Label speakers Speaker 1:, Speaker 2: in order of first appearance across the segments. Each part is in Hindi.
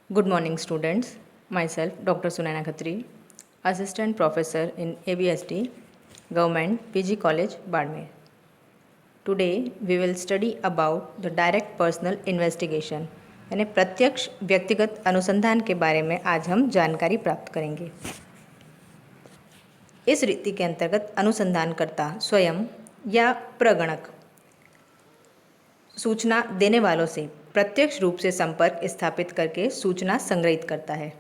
Speaker 1: Good morning, students. Myself, Dr. Sunaina Khatri, Assistant Professor in ABSD, Government PG College, Badmer. Today, we will study about the direct personal investigation, यानी प्रत्यक्ष व्यक्तिगत अनुसंधान के बारे में आज हम जानकारी प्राप्त करेंगे। इस रीति के अंतर्गत अनुसंधानकर्ता स्वयं या प्रगणक सूचना देने वालों से प्रत्यक्ष रूप से संपर्क स्थापित करके सूचना संग्रहित करता है।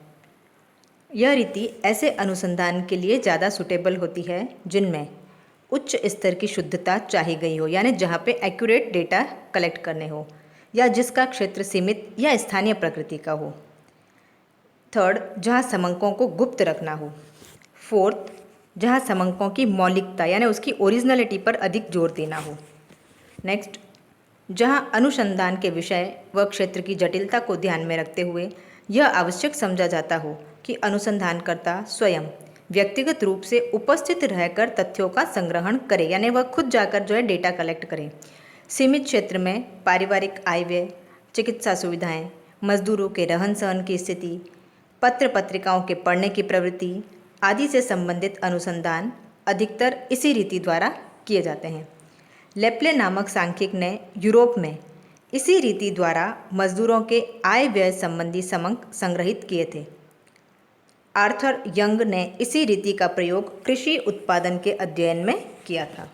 Speaker 1: यह रीति ऐसे अनुसंधान के लिए ज़्यादा सुटेबल होती है जिनमें उच्च स्तर की शुद्धता चाही गई हो, यानी जहाँ पे एक्यूरेट डेटा कलेक्ट करने हो या जिसका क्षेत्र सीमित या स्थानीय प्रकृति का हो। थर्ड, जहाँ समंकों को गुप्त रखना हो। फोर्थ, जहाँ समंकों की मौलिकता यानी उसकी ओरिजिनलिटी पर अधिक जोर देना हो। नेक्स्ट, जहाँ अनुसंधान के विषय व क्षेत्र की जटिलता को ध्यान में रखते हुए यह आवश्यक समझा जाता हो कि अनुसंधानकर्ता स्वयं व्यक्तिगत रूप से उपस्थित रहकर तथ्यों का संग्रहण करे, यानी वह खुद जाकर जो है डेटा कलेक्ट करे। सीमित क्षेत्र में पारिवारिक आय व्यय, चिकित्सा सुविधाएं, मजदूरों के रहन सहन की स्थिति, पत्र पत्रिकाओं के पढ़ने की प्रवृत्ति आदि से संबंधित अनुसंधान अधिकतर इसी रीति द्वारा किए जाते हैं। लेप्ले नामक सांख्यिक ने यूरोप में इसी रीति द्वारा मजदूरों के आय व्यय संबंधी समंक संग्रहित किए थे। आर्थर यंग ने इसी रीति का प्रयोग कृषि उत्पादन के अध्ययन में किया था।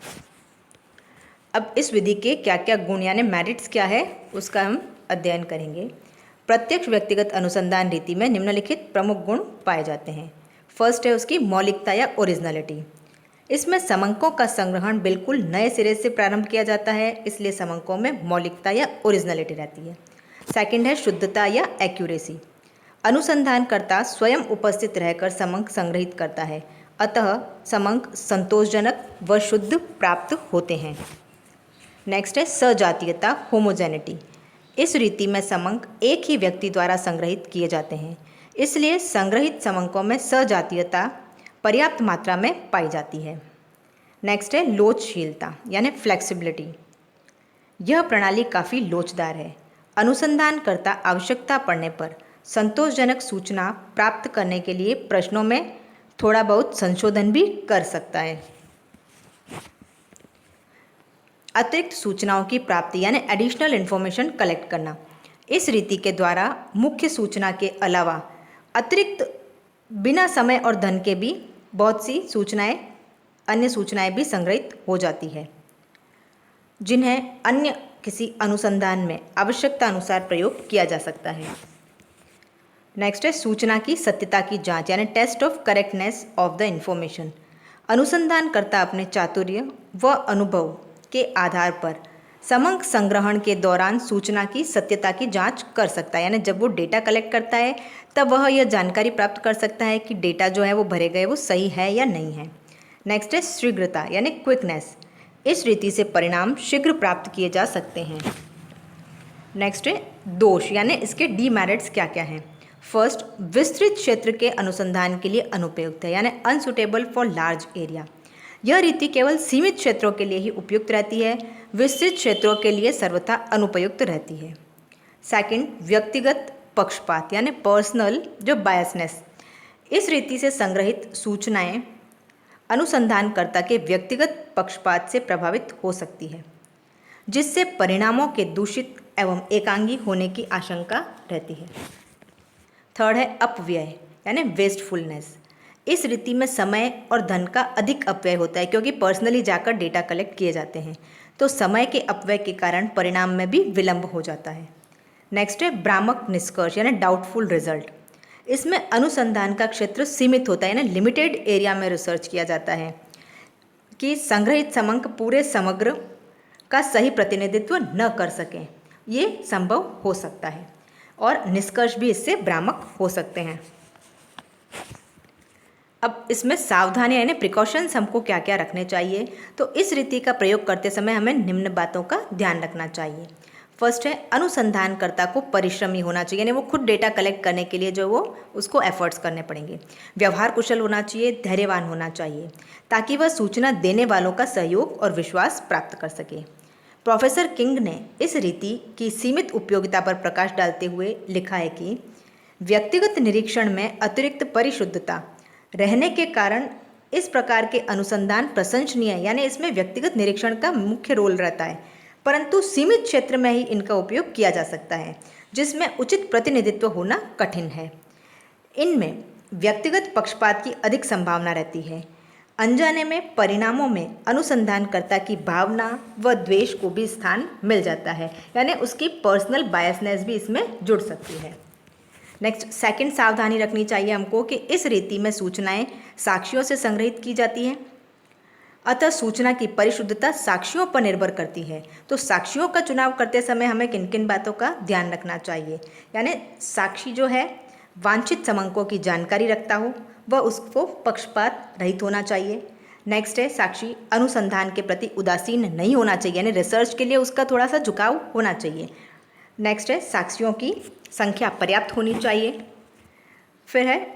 Speaker 1: अब इस विधि के क्या क्या गुण यानी मेरिट्स क्या है उसका हम अध्ययन करेंगे। प्रत्यक्ष व्यक्तिगत अनुसंधान रीति में निम्नलिखित प्रमुख गुण पाए जाते हैं। फर्स्ट है उसकी मौलिकता या ओरिजिनलिटी। इसमें समंकों का संग्रहण बिल्कुल नए सिरे से प्रारंभ किया जाता है, इसलिए समंकों में मौलिकता या ओरिजिनलिटी रहती है। सेकंड है शुद्धता या एक्यूरेसी। अनुसंधानकर्ता स्वयं उपस्थित रहकर समंक संग्रहित करता है, अतः समंक संतोषजनक व शुद्ध प्राप्त होते हैं। नेक्स्ट है सजातीयता, होमोजेनिटी। इस रीति में समंक एक ही व्यक्ति द्वारा संग्रहित किए जाते हैं, इसलिए संग्रहित समंकों में सजातीयता पर्याप्त मात्रा में पाई जाती है। नेक्स्ट है लोचशीलता यानी फ्लेक्सिबिलिटी। यह प्रणाली काफ़ी लोचदार है। अनुसंधानकर्ता आवश्यकता पड़ने पर संतोषजनक सूचना प्राप्त करने के लिए प्रश्नों में थोड़ा बहुत संशोधन भी कर सकता है। अतिरिक्त सूचनाओं की प्राप्ति यानी एडिशनल इन्फॉर्मेशन कलेक्ट करना। इस रीति के द्वारा मुख्य सूचना के अलावा अतिरिक्त बिना समय और धन के भी बहुत सी अन्य सूचनाएं भी संग्रहित हो जाती है, जिन्हें अन्य किसी अनुसंधान में आवश्यकता अनुसार प्रयोग किया जा सकता है। नेक्स्ट है सूचना की सत्यता की जांच यानी test of correctness of the information. अनुसंधानकर्ता अपने चातुर्य व अनुभव के आधार पर समंक संग्रहण के दौरान सूचना की सत्यता की जांच कर सकता है, यानी जब वो डेटा कलेक्ट करता है तब वह यह जानकारी प्राप्त कर सकता है कि डेटा जो है वो भरे गए वो सही है या नहीं है। नेक्स्ट है शीघ्रता यानी क्विकनेस। इस रीति से परिणाम शीघ्र प्राप्त किए जा सकते हैं। नेक्स्ट है दोष यानी इसके डीमेरिट्स क्या क्या हैं। फर्स्ट, विस्तृत क्षेत्र के अनुसंधान के लिए अनुपयुक्त है, यानी अनसुटेबल फॉर लार्ज एरिया। यह रीति केवल सीमित क्षेत्रों के लिए ही उपयुक्त रहती है, विस्तृत क्षेत्रों के लिए सर्वथा अनुपयुक्त रहती है। सेकंड, व्यक्तिगत पक्षपात यानी पर्सनल जो बायसनेस। इस रीति से संग्रहित सूचनाएं अनुसंधानकर्ता के व्यक्तिगत पक्षपात से प्रभावित हो सकती है, जिससे परिणामों के दूषित एवं एकांगी होने की आशंका रहती है। थर्ड है अपव्यय यानी वेस्टफुलनेस। इस रीति में समय और धन का अधिक अपव्यय होता है, क्योंकि पर्सनली जाकर डेटा कलेक्ट किए जाते हैं, तो समय के अपव्यय के कारण परिणाम में भी विलंब हो जाता है। नेक्स्ट है भ्रामक निष्कर्ष यानी डाउटफुल रिजल्ट। इसमें अनुसंधान का क्षेत्र सीमित होता है, यानी लिमिटेड एरिया में रिसर्च किया जाता है कि संग्रहित समंक पूरे समग्र का सही प्रतिनिधित्व न कर सकें। ये संभव हो सकता है और निष्कर्ष भी इससे भ्रामक हो सकते हैं। अब इसमें सावधानी यानी प्रिकॉशंस हमको क्या क्या रखने चाहिए, तो इस रीति का प्रयोग करते समय हमें निम्न बातों का ध्यान रखना चाहिए। फर्स्ट है अनुसंधानकर्ता को परिश्रमी होना चाहिए, यानी वो खुद डेटा कलेक्ट करने के लिए जो वो उसको एफर्ट्स करने पड़ेंगे। व्यवहार कुशल होना चाहिए, धैर्यवान होना चाहिए, ताकि वह सूचना देने वालों का सहयोग और विश्वास प्राप्त कर सके। प्रोफेसर किंग ने इस रीति की सीमित उपयोगिता पर प्रकाश डालते हुए लिखा है कि व्यक्तिगत निरीक्षण में अतिरिक्त परिशुद्धता रहने के कारण इस प्रकार के अनुसंधान प्रशंसनीय है, यानी इसमें व्यक्तिगत निरीक्षण का मुख्य रोल रहता है, परंतु सीमित क्षेत्र में ही इनका उपयोग किया जा सकता है, जिसमें उचित प्रतिनिधित्व होना कठिन है। इनमें व्यक्तिगत पक्षपात की अधिक संभावना रहती है। अनजाने में परिणामों में अनुसंधानकर्ता की भावना व द्वेष को भी स्थान मिल जाता है, यानी उसकी पर्सनल बायसनेस भी इसमें जुड़ सकती है। नेक्स्ट, सेकंड सावधानी रखनी चाहिए हमको कि इस रीति में सूचनाएं साक्ष्यों से संग्रहित की जाती हैं, अतः सूचना की परिशुद्धता साक्ष्यों पर निर्भर करती है। तो साक्ष्यों का चुनाव करते समय हमें किन किन बातों का ध्यान रखना चाहिए, यानी साक्षी जो है वांछित समंकों की जानकारी रखता हो, वह उसको पक्षपात रहित होना चाहिए। नेक्स्ट है, साक्षी अनुसंधान के प्रति उदासीन नहीं होना चाहिए, यानी रिसर्च के लिए उसका थोड़ा सा झुकाव होना चाहिए। नेक्स्ट है, साक्षियों की संख्या पर्याप्त होनी चाहिए। फिर है,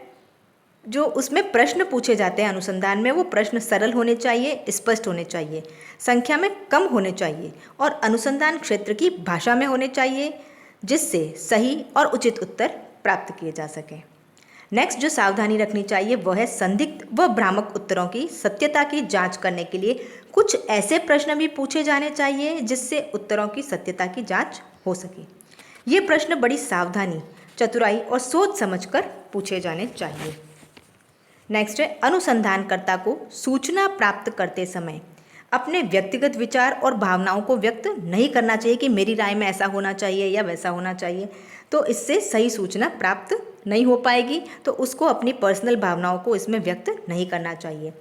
Speaker 1: जो उसमें प्रश्न पूछे जाते हैं अनुसंधान में, वो प्रश्न सरल होने चाहिए, स्पष्ट होने चाहिए, संख्या में कम होने चाहिए और अनुसंधान क्षेत्र की भाषा में होने चाहिए, जिससे सही और उचित उत्तर प्राप्त किए जा सकें। नेक्स्ट जो सावधानी रखनी चाहिए वह है संदिग्ध व भ्रामक उत्तरों की सत्यता की जांच करने के लिए कुछ ऐसे प्रश्न भी पूछे जाने चाहिए जिससे उत्तरों की सत्यता की जांच हो सके। ये प्रश्न बड़ी सावधानी, चतुराई और सोच समझकर पूछे जाने चाहिए। नेक्स्ट है, अनुसंधानकर्ता को सूचना प्राप्त करते समय अपने व्यक्तिगत विचार और भावनाओं को व्यक्त नहीं करना चाहिए कि मेरी राय में ऐसा होना चाहिए या वैसा होना चाहिए, तो इससे सही सूचना प्राप्त नहीं हो पाएगी, तो उसको अपनी पर्सनल भावनाओं को इसमें व्यक्त नहीं करना चाहिए।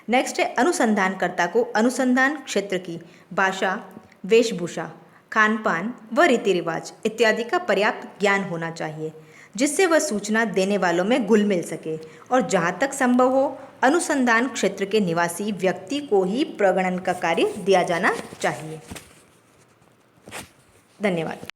Speaker 1: नेक्स्ट है, अनुसंधानकर्ता को अनुसंधान क्षेत्र की भाषा, वेशभूषा, खान पान व रीति रिवाज इत्यादि का पर्याप्त ज्ञान होना चाहिए, जिससे वह सूचना देने वालों में घुल मिल सके और जहाँ तक संभव हो अनुसंधान क्षेत्र के निवासी व्यक्ति को ही प्रगणन का कार्य दिया जाना चाहिए। धन्यवाद।